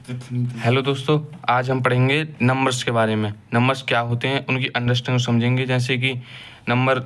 Hello दोस्तों, आज हम पढ़ेंगे नंबर्स के बारे में। नंबर्स क्या होते हैं, उनकी अंडरस्टैंडिंग समझेंगे। जैसे कि नंबर,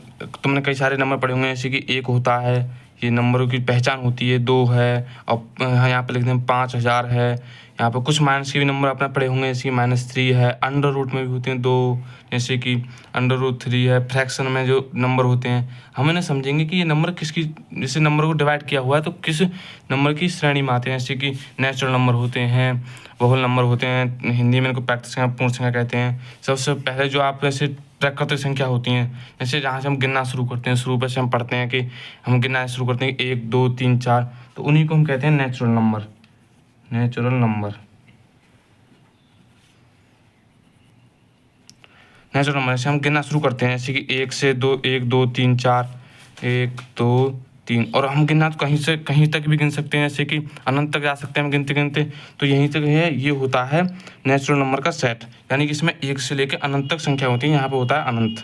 तुमने कई सारे नंबर पढ़े होंगे, जैसे कि 1 होता है, ये नंबरों की पहचान होती है। 2 है, और यहाँ पे लिखते हैं 5000 है। यहाँ पे कुछ माइनस के भी नंबर आपने पढ़े होंगे, जैसे कि -3 है। अंडर रूट में भी होते हैं 2, जैसे कि √3 है। फ्रैक्शन में जो नंबर होते हैं, हम इन्हें समझेंगे कि ये नंबर किसकी, जैसे नंबर को डिवाइड किया हुआ है तो किस नंबर की श्रेणी में आते हैं। जैसे कि नेचुरल नंबर होते हैं, बहुल नंबर होते हैं, हिंदी में इनको प्राकृतिक संख्या, पूर्ण संख्या कहते हैं। सबसे पहले जो आप ऐसे प्राकृतिक संख्या होती हैं, जैसे जहाँ से हम गिनना शुरू करते हैं, शुरू से हम पढ़ते हैं कि हम गिनना शुरू करते हैं 1 2 3 4, तो उन्हीं को हम कहते हैं natural number. Natural number natural number से हम गिनना शुरू करते हैं, जैसे कि 1 से 2, 1 2 3 4, 1 2 3, और हम गिनना तो कहीं से कहीं तक भी गिन सकते हैं, जैसे कि अनंत तक जा सकते हैं हम गिनते गिनते। तो यहीं तक है, ये होता है नेचुरल नंबर का सेट, यानी कि इसमें 1 से लेकर अनंत तक संख्या होती है। यहाँ पे होता है अनंत,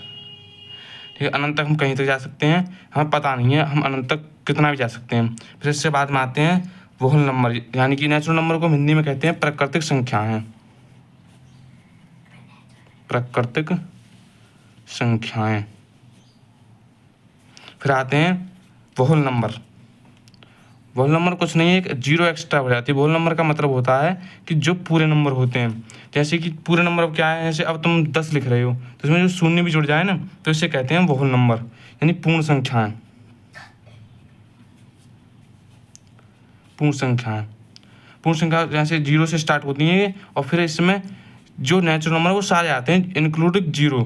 ठीक है। अनंत तक हम कहीं तक जा सकते हैं, हमें पता नहीं है हम अनंत तक कितना भी जा सकते हैं। फिर इससे बाद में आते हैं बहुल नंबर, यानी कि नेचुरल नंबर को हम हिंदी में कहते हैं प्राकृतिक संख्याएँ। प्राकृतिक संख्याएँ। फिर आते हैं बहुल नंबर। बहुल नंबर कुछ नहीं है, एक 0 एक्स्ट्रा हो जाती है। बहुल नंबर का मतलब होता है कि जो पूरे नंबर होते हैं, जैसे कि पूरे नंबर अब क्या है, जैसे अब तुम 10 लिख रहे हो तो इसमें जो शून्य भी जुड़ जाए ना, तो इसे कहते हैं बहुल नंबर, यानी पूर्ण संख्याएं। पूर्ण संख्याएं, पूर्ण संख्या जैसे 0 से स्टार्ट होती हैं, और फिर इसमें जो नेचुरल नंबर वो सारे आते हैं इंक्लूडिंग 0,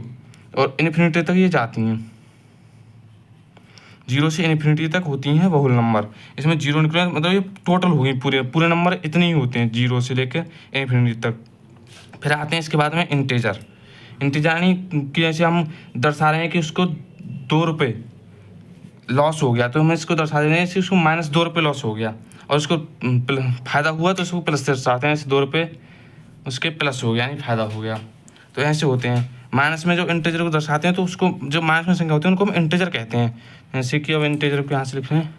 और इन्फिनिटी तक ये जाती हैं। 0 से इन्फिनिटी तक होती हैं बहुल नंबर। इसमें 0 निकले मतलब ये टोटल होगी, पूरे नंबर इतने ही होते हैं 0 से लेकर इन्फिनिटी तक। फिर आते हैं इसके बाद में इंटीजर। इंटीजर यानी कि जैसे हम दर्शा रहे हैं कि उसको 2 रुपये लॉस हो गया, तो हम इसको दर्शा रहे हैं कि उसको -2 रुपये लॉस हो गया, और उसको फ़ायदा हुआ तो उसको प्लस से दर्शाते हैं, जैसे 2 रुपये उसके प्लस हो गया, यानी फ़ायदा हो गया। तो ऐसे होते हैं। माइनस में जो इंटीजर को दर्शाते हैं, तो उसको जो माइनस में संख्या होती है उनको हम इंटीजर कहते हैं। जैसे कि अब इंटीजर को यहाँ से लिख रहे हैं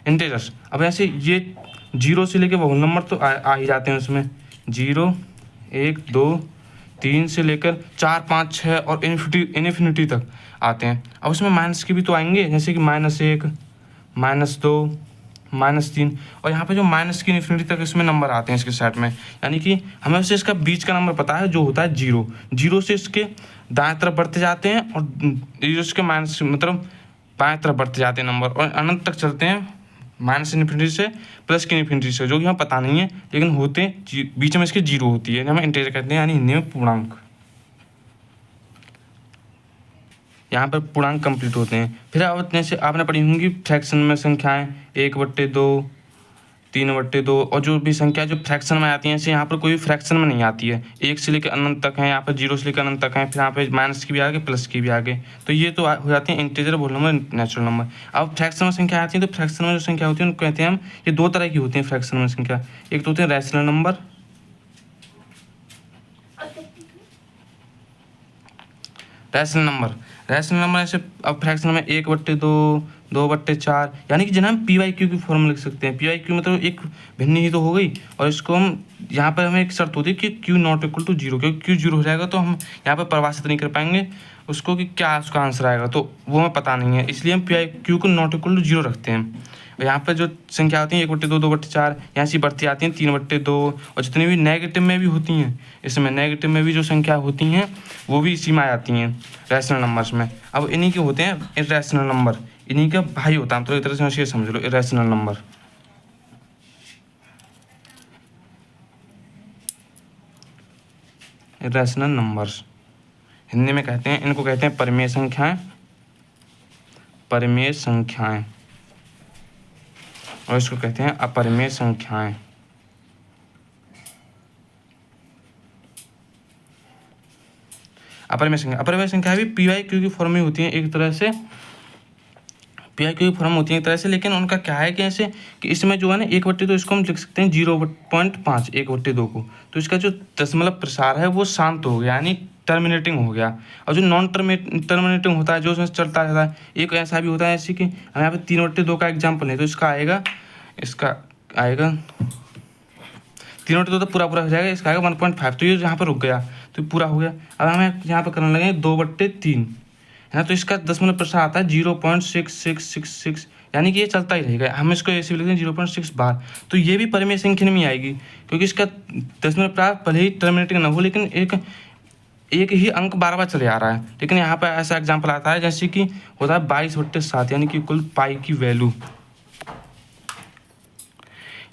इंटीजर्स। अब ऐसे ये 0 से लेकर बहुल नंबर तो आ ही जाते हैं उसमें। 0 1 2 3 से लेकर 4 5 6 और इन्फिनिटी तक आते हैं। अब उसमें माइनस के भी तो आएंगे, जैसे कि -1 -2 -3, और यहाँ पे जो माइनस की इन्फिनिटी तक इसमें नंबर आते हैं इसके सेट में। यानी कि हमें से इसका बीच का नंबर पता है, जो होता है 0। 0 से इसके दाएं तरफ बढ़ते जाते हैं, और 0 से माइनस मतलब बाएं तरफ बढ़ते जाते हैं नंबर, और अनंत तक चलते हैं, माइनस इन्फिनिटी से प्लस की इन्फिनिटी से, जो कि हमें पता नहीं है, लेकिन होते बीच में इसके 0 होती है, हमें इंटीजर कहते हैं, यानी हिंदी में पूर्णांक। यहाँ पर पूर्णांक कंप्लीट होते हैं। फिर अब जैसे आपने पढ़ी होंगी फ्रैक्शन में संख्याएं, 1/2 3/2, और जो भी संख्या जो फ्रैक्शन में आती है, जैसे यहाँ पर कोई भी फ्रैक्शन में नहीं आती है। 1 से लेकर अनंत तक है, यहाँ पर 0 से लेकर अनंत तक है, फिर यहाँ पे माइनस की भी आगे, प्लस की भी आगे। तो ये तो हो जाती है इंटीजर, बहुल नंबर, नेचुरल नंबर। अब फ्रैक्शन में संख्या आती है, तो फ्रैक्शन में जो संख्या होती है उनको कहते हैं हम, ये 2 तरह की होती है फ्रैक्शन में संख्या। एक तो होते हैं रैशनल नंबर, रैशनल नंबर ऐसे। अब फ्रैक्शन में 1/2 2/4, यानी कि जिन्हें हम PYQ की फॉर्म लिख सकते हैं। PYQ मतलब एक भिन्न ही तो हो गई, और इसको हम यहाँ पर हमें एक शर्त होती है कि Q ≠ 0, क्योंकि Q 0 हो जाएगा तो हम यहाँ पर परिभाषित नहीं कर पाएंगे उसको कि क्या उसका आंसर आएगा, तो वो हमें पता नहीं है, इसलिए हम PYQ को ≠ 0 रखते हैं। यहाँ पर जो संख्या होती है 1/2 2/4, यहाँ से बढ़ती आती हैं 3/2, और जितनी भी नेगेटिव में भी होती हैं, इसमें नेगेटिव में भी जो संख्या होती हैं वो भी इसी में आ जाती हैं रैशनल नंबर्स में। अब इन्हीं के होते हैं इर्रेशनल नंबर, इन्हीं का भाई होता है, तो एक तरह से ये समझ लो irrational number. Irrational numbers Hindi में कहते हैं, इनको कहते हैं परिमेय संख्याएं, परिमेय संख्याएं, और इसको कहते हैं अपरिमेय संख्याएं। अपरिमेय संख्या भी PYQ की फॉर्म में होती है एक तरह से, PYQ की फॉर्म होती है एक तरह से, लेकिन उनका क्या है कि ऐसे कि इसमें जो है ना 1/2, इसको हम लिख सकते हैं 0.5 1/2 को, तो इसका जो दशमलव प्रसार है वो शांत हो गया, यानी टर्मिनेटिंग हो गया। और जो नॉन टर्मिनेटिंग होता है, जो उसमें चलता रहता है, एक ऐसा भी होता है, जैसे कि हम यहाँ पे 3/2 का एग्जाम्पल है, तो इसका आएगा इसका आएगा तीनों तो पूरा पूरा हो जाएगा, इसका आएगा 1.5। तो ये यहाँ पर रुक गया तो पूरा हो गया। अब हमें यहाँ पर करने लगे 2/3 है ना, तो इसका 10% आता है 0.6666, यानी कि ये चलता ही रहेगा। हम इसको ऐसे भी लिखते हैं 0.6 बार। तो ये भी परिमेय संख्या में आएगी, क्योंकि इसका 10% भले ही टर्मिनेटिंग ना हो, लेकिन एक ही अंक बार बार चले आ रहा है। लेकिन यहाँ पर ऐसा एग्जाम्पल आता है जैसे कि होता है 22/7, यानी कि कुल पाई की वैल्यू,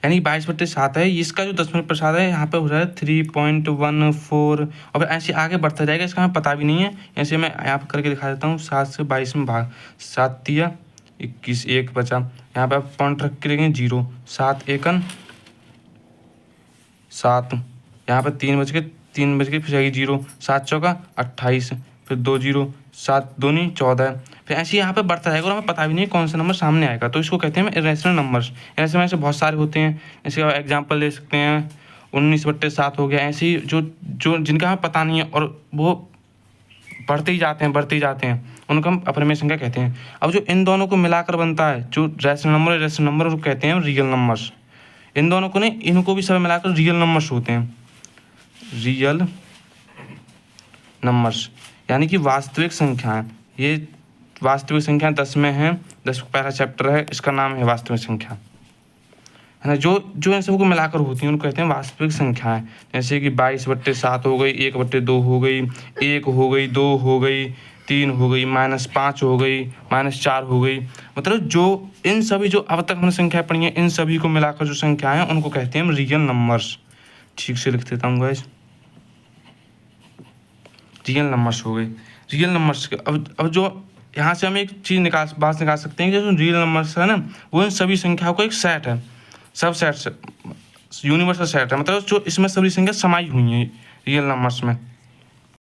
यानी 22/7 है। इसका जो 10% है यहाँ पे हो रहा है 3.14, और फिर ऐसे आगे बढ़ता जाएगा, इसका हमें पता भी नहीं है। ऐसे मैं यहाँ पर करके दिखा देता हूँ। 7 से 22 में भाग, 7 तिया 21, 1 बचा। यहाँ पे आप पॉइंट रख के लेंगे 0, 7 एकन 7, यहाँ पर 3 बज के फिर जाएगी 0, 7 चौका 28, फिर 2 0, 7 दूनी 14, फिर ऐसे यहाँ पे बढ़ता जाएगा और हमें पता भी नहीं कौन सा नंबर सामने आएगा। तो इसको कहते हैं इरेशनल नंबर्स। ऐसे में ऐसे बहुत सारे होते हैं, ऐसे एग्जांपल ले सकते हैं 19/7 हो गया। ऐसे ही जो जिनका हमें पता नहीं है और वो बढ़ते ही जाते हैं, उनको हम अपरिमेय संख्या कहते हैं। अब जो इन दोनों को मिलाकर बनता है, जो रैशनल नंबर और इरेशनल नंबर, उसको कहते हैं रियल नंबर्स। इन दोनों को नहीं, इनको भी सब मिलाकर रियल नंबर्स होते हैं, रियल नंबर्स, यानी कि वास्तविक संख्याएं। ये वास्तविक संख्या 10 में है, 10 पहला चैप्टर है, इसका नाम है वास्तविक संख्या, है ना। जो इन सबको मिलाकर होती हैं उनको कहते हैं वास्तविक संख्याएं। जैसे कि 22/7 हो गई, 1/2 हो गई, 1 हो गई, 2 हो गई, 3 हो गई, -5 हो गई, -4 हो गई। मतलब जो इन सभी जो अब तक हमने संख्या पढ़ी हैं, इन सभी को मिलाकर जो संख्याएं हैं उनको कहते हैं हम रियल नंबर्स। ठीक से लिख देता हूँ गाइस, रियल नंबर्स हो गए। रियल नंबर्स के अब जो यहाँ से हम एक चीज़ बात निकाल सकते हैं कि जो रियल नंबर्स है ना, वो इन सभी संख्याओं का एक सेट है, सब सेट से यूनिवर्सल सेट है, मतलब जो इसमें सभी संख्या समाई हुई हैं रियल नंबर्स में।